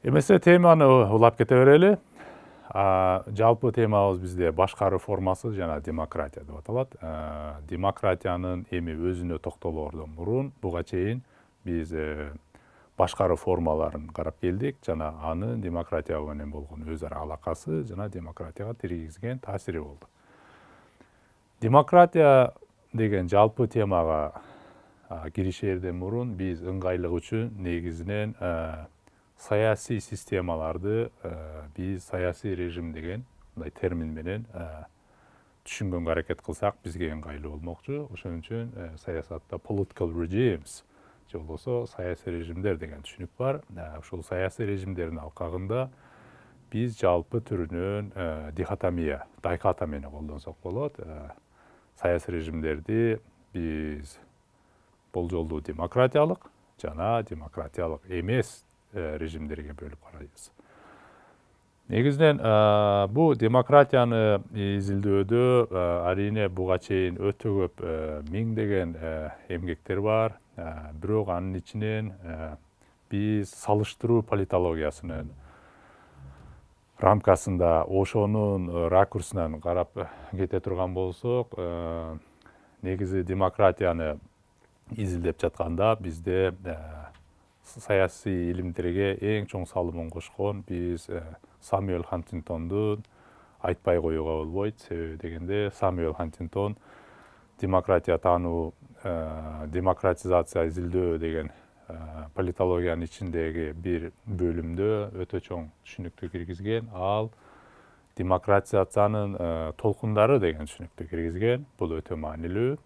Эмесе теманы улап кете берели. Жалпы темабыз бизде башкаруу формасы жана демократия деп аталат. Демократиянын эми өзүнө токтолоордон мурун буга чейин биз башкаруу формаларын карап келдик жана анын демократия менен болгон өз ара алакасы жана демократияга тийгизген таасири болду. Демократия деген жалпы темага киришерден мурун биз ыңгайлык үчүн негизинен саясий системаларды биз саясий режим деген мындай термин менен түшүнгөнгө аракет кылсак бизге ыңгайлуу болмокчу. Ошон үчүн саясатта political regimes же болбосо саясий режимдер деген түшүнүк бар. Ушул саясий режимдердин алкагында биз жалпы түрүнөн дихотомияны колдонсок болот. Саясий режимдерди биз болжолдуу демократиялык жана демократиялык эмес режимдерге бөлүп карайбыз. Негизинен бул демократияны изилдөөдө арийне буга чейин өтө көп миңдеген эмгектер бар. Бирок анын ичинен биз салыштыруу политологиясынын рамкасында ошонун ракурсунан карап кете турган болсок, негизи демократияны изилдеп жатканда бизде саясий илимдерге эң чоң салымын кошкон биз Самюэл Хантингтондун айтпай коюуга болбойт. Себеби дегенде Самюэл Хантингтон демократия таануу, демократизация изилдөө деген политологиянын ичиндеги бир бөлүмдө өтө чоң түшүнүктү киргизген. Ал демократизациянын толкундары деген түшүнүктү киргизген. Бул өтө маанилүү.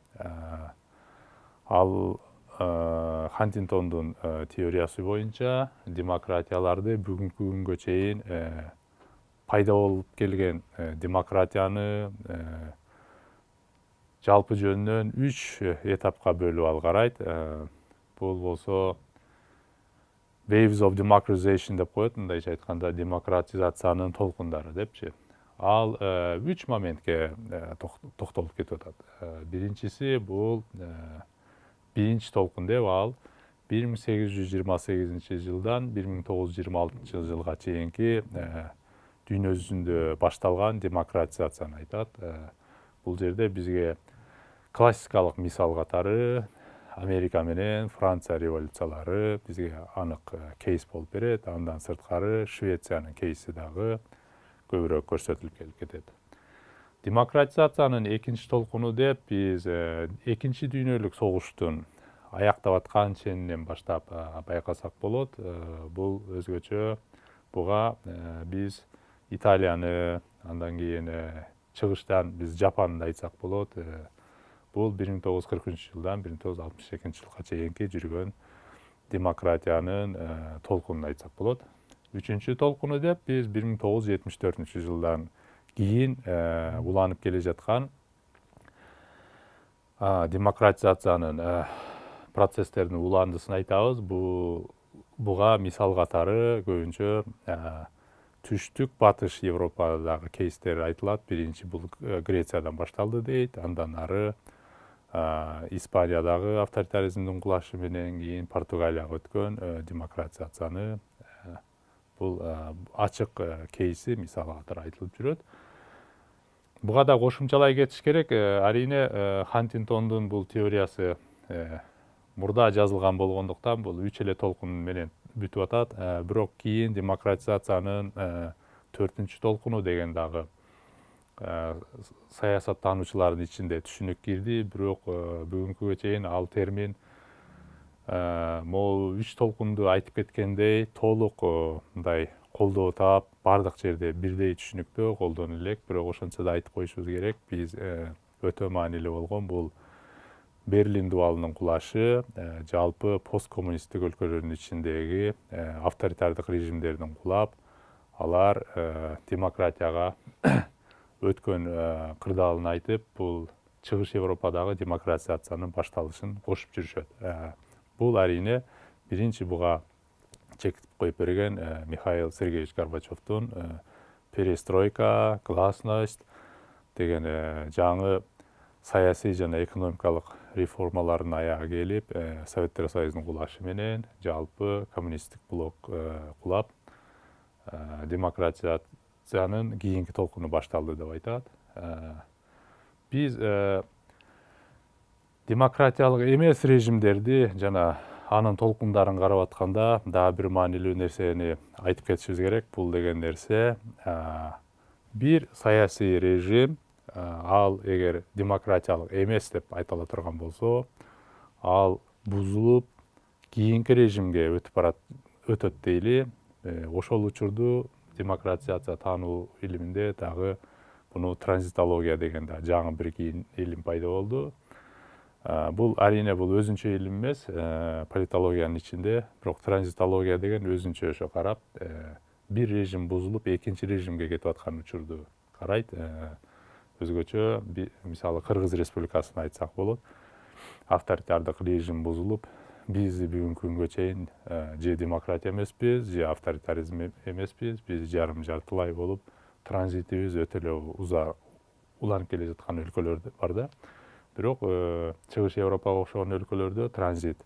Ал Хантингтондун теориясы боюнча демократияларды бүгүнкү күнгө чейин пайда болуп келген демократияны жалпы жөнүнөн 3 этапка бөлүп ал карайт. Бул болсо waves of democratization деп коет, мындайча айтканда демократизациянын толкундары депчи. Ал 3 моментке токтолуп кетип атат. Биринчиси бул биринчи толкун деп, ал 1828 жылдан 1926 жылга чейинки дүйнө жүзүндө башталган демократизацияны айтат. Бул жерде бизге классикалык мисал катары Америка менен Франция революциялары бизге анык кейс болуп берет. Андан сырткары Швециянын кейси дагы көбүрөөк көрсөтүлүп келип кетет. Демократизациянын экинчи толкуну деп биз экинчи дүйнөлүк согуштун аяктап аткан ченинен баштап байкасак болот. Бул өзгөчө буга биз Италияны, андан кийин чыгыштан биз Жапанды айтсак болот. Бул 1940 жылдан 1962 жылга чейинки жүргөн демократиянын толкунун айтсак болот. Үчүнчү толкуну деп биз 1974 жылдан кийин уланып келе жаткан демократизациянын процесстеринин уландысын айтабыз. Буга мисал катары көбүнчө түштүк батыш Европадагы кейстер айтылат. Биринчи бул Грециядан башталды дейт. Андан ары Испаниядагы авторитаризмдин кулашы менен кийин Португалияга өткөн демократизацияны бул ачык кейси мисал катары айтылып жүрөт. Буга да кошумчалай кетиш керек. Арийне Хантингтондун бул теориясы мурда жазылган болгондуктан бул 3 эле толкун менен бүтүп атат. Бирок кийин демократизациянын 4-чү толкуну деген дагы саясаттануучулардын ичинде түшүнүк кирди. Бирок бүгүнкүгө чейин ал термин могу 3 толкунду айтып кеткендей толук мындай колдоо таап, бардык жерде бирдей түшүнүктө колдонула элек. Бирок ошентсе да айтып коюшубуз керек, биз өтө маанилүү болгон бул Берлин дубалынын кулашы жалпы посткоммунисттик өлкөлөрдүн ичиндеги авторитардык режимдердин кулап, алар демократияга өткөн кырдаалын айтып, бул чыгыш Европадагы демократизациянын башталышын кошуп жүрүшөт. Бул арийне биринчи буга чекитип коюп берген Михаил Сергеевич Горбачевдун перестройка, гласность деген жаңы саясий жана экономикалык реформалардын аягы келип, Советтер Союзунун кулашы менен жалпы коммунисттик блок кулап, демократизациянын кийинки толкуну башталды деп айтат. Биз демократиялык эмес режимдерди жана анын толкундарын карап атканда дагы бир маанилүү нерсени айтып кетишибиз керек. Бул деген нерсе бир саясий режим ал эгер демократиялык эмес деп айтыла турган болсо, ал бузулуп кийинки режимге өтөт дейли. Ошол учурду демократизация таануу илиминде дагы буну транзитология деген да жаңы бир илим пайда болду. Бул арине бул өзүнчө илим эмес, политологиянын ичинде, бирок транзитология деген өзүнчө ошо карап, бир режим бузулуп экинчи режимге кетип аткан учурду карайт. Өзгөчө мисалы Кыргыз Республикасын айтсак болот. Авторитардык режим бузулуп, биз бүгүнкү күнгө чейин же демократия эмеспиз, же авторитаризм эмеспиз, биз жартылай болуп транзитибиз өтө эле уланып келе жаткан өлкөлөр бар да. Бирок Чыгыш Европага окшогон өлкөлөрдө транзит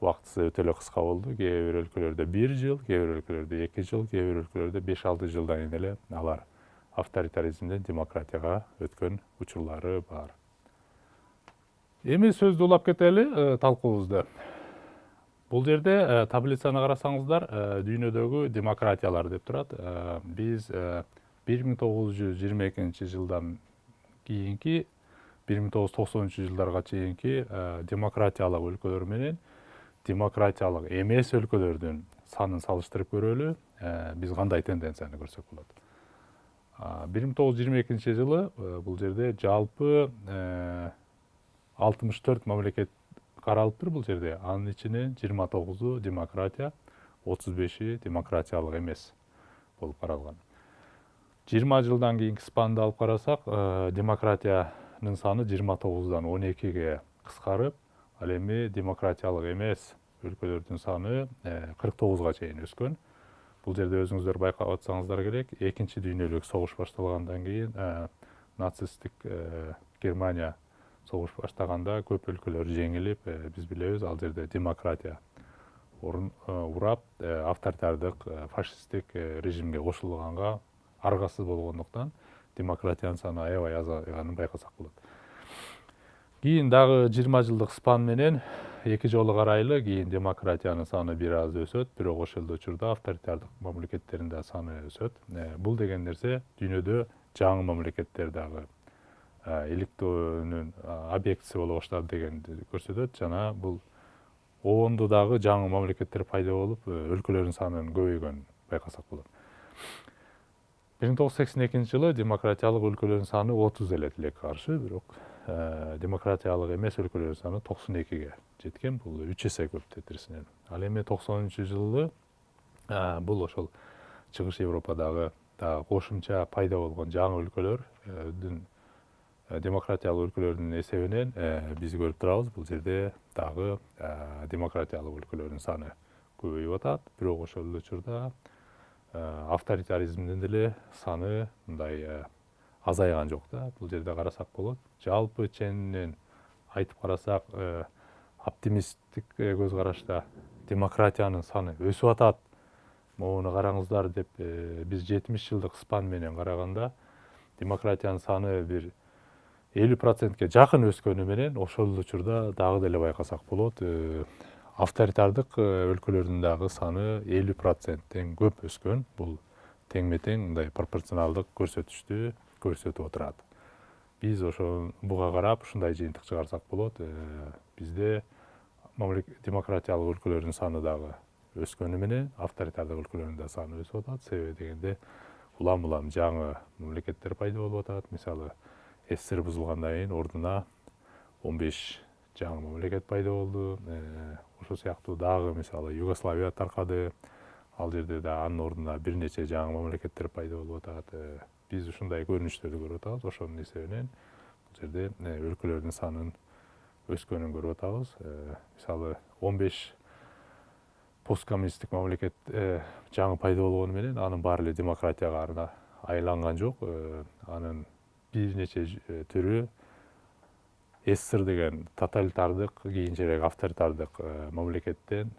убактысы өтө эле кыска болду. Кээ бир өлкөлөрдө 1 жыл, кээ бир өлкөлөрдө 2 жыл, кээ бир өлкөлөрдө 5-6 жылдан кийин эле алар авторитаризмден демократияга өткөн учурлары бар. Эми сөздү улап кетели талкуубузду. Бул жерде таблицаны карасаңыздар, дүйнөдөгү демократиялар деп турат. Биз 1922 жылдан кийинки 1990 жылдарга чейинки демократиялык өлкөлөр менен демократиялык эмес өлкөлөрдүн санын салыштырып көрөлү. Биз кандай тенденцияны көрсөк болот. 1922 жылы бул жерде жалпы 64 мамлекет каралыптыр бул жерде. Анын ичинен 29-у демократия, 35-и демократиялык эмес болуп каралган. 20 жылдан кийинки спанды алып карасак, демократиянын саны 29-дан 12-ге кыскарып, ал эми демократиялык эмес өлкөлөрдүн саны 49-га чейин өскөн. Бул жерде өзүңүздөр байкап атсаңыздар керек, экинчи дүйнөлүк согуш башталгандан кийин нацисттик Германия согуш баштаганда көп өлкөлөр жеңилип, биз билебиз, ал жерде демократия урап, авторитардык фашисттик режимге кошулганга аргасыз болгондуктан демократиянын саны аябай азайганын байкасак болот. Кийин дагы 20 жылдык спан менен 2 жолу карайлы, кийин демократиянын саны бир аз өсөт, бирок ошол учурда авторитардык мамлекеттердин да саны өсөт. Бул деген нерсе дүйнөдө жаңы мамлекеттер дагы иликтөөнүн объектиси боло баштады дегенди көрсөтөт. Жана бул оонду дагы жаңы мамлекеттер пайда болуп, өлкөлөрдүн санынын көбөйгөнүн байкасак болот. 1982 жылы демократиялык өлкөлөрдүн саны 30 эле тилекке каршы, бирок демократиялык эмес өлкөлөрдүн саны 92-ге жеткен. Бул 3 эсе көп тетирисинен. Ал эми 90-жылы бул ошол Чыгыш Европадагы кошумча пайда болгон жаңы өлкөлөрдүн демократиялык өлкөлөрдүн эсебинен биз көрүп турабыз. Бул жерде дагы демократиялык өлкөлөрдүн саны көбөйүп атат, бирок ошол учурда авторитаризмдин деле саны мындай азайган жок да. Бул жерде карасак болот. Жалпы ченинен айтып карасак, оптимисттик көз карашта демократиянын саны өсүп атат. Моуну караңыздар деп биз 70 жылдык спан менен караганда демократиянын саны бир 50%ке жакын өскөнү менен ошол учурда дагы деле байкасак болот. Авторитардык өлкөлөрдүн дагы саны 50%тен көп өскөн. Бул теңме-тең мындай пропорционалдык көрсөтүштү көрсөтүп отурат. Биз ошо буга карап ушундай жыйынтык чыгарсак болот. Бизде демократиялык өлкөлөрдүн саны дагы өскөнү менен авторитардык өлкөлөрдүн да саны өсүп атат. Себеби дегенде улам жаңы мамлекеттер пайда болуп атат. Мисалы СССР бузулгандан кийин ордуна 15 жаңы мамлекет пайда болду. Ошол сыяктуу дагы мисалы Югославия таркады. Ал жерде да анын ордуна бир нече жаңы мамлекеттер пайда болуп атат. Биз ушундай көрүнүштөрдү көрүп атабыз. Ошонун эсебинен бул жерде өлкөлөрдүн санынын өскөнүн көрүп атабыз. Мисалы 15 посткоммунисттик мамлекет жаңы пайда болгону менен анын баары эле демократияга айланган жок. Анын бир нече түрү СССР деген тоталитардык, кийинчерээк авторитардык мамлекеттен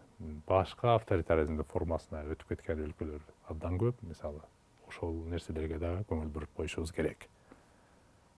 башка авторитаризмдин формасына өтүп кеткен өлкөлөр абдан көп. Мисалы ошол нерселерге дагы көңүл буруп коюшубуз керек.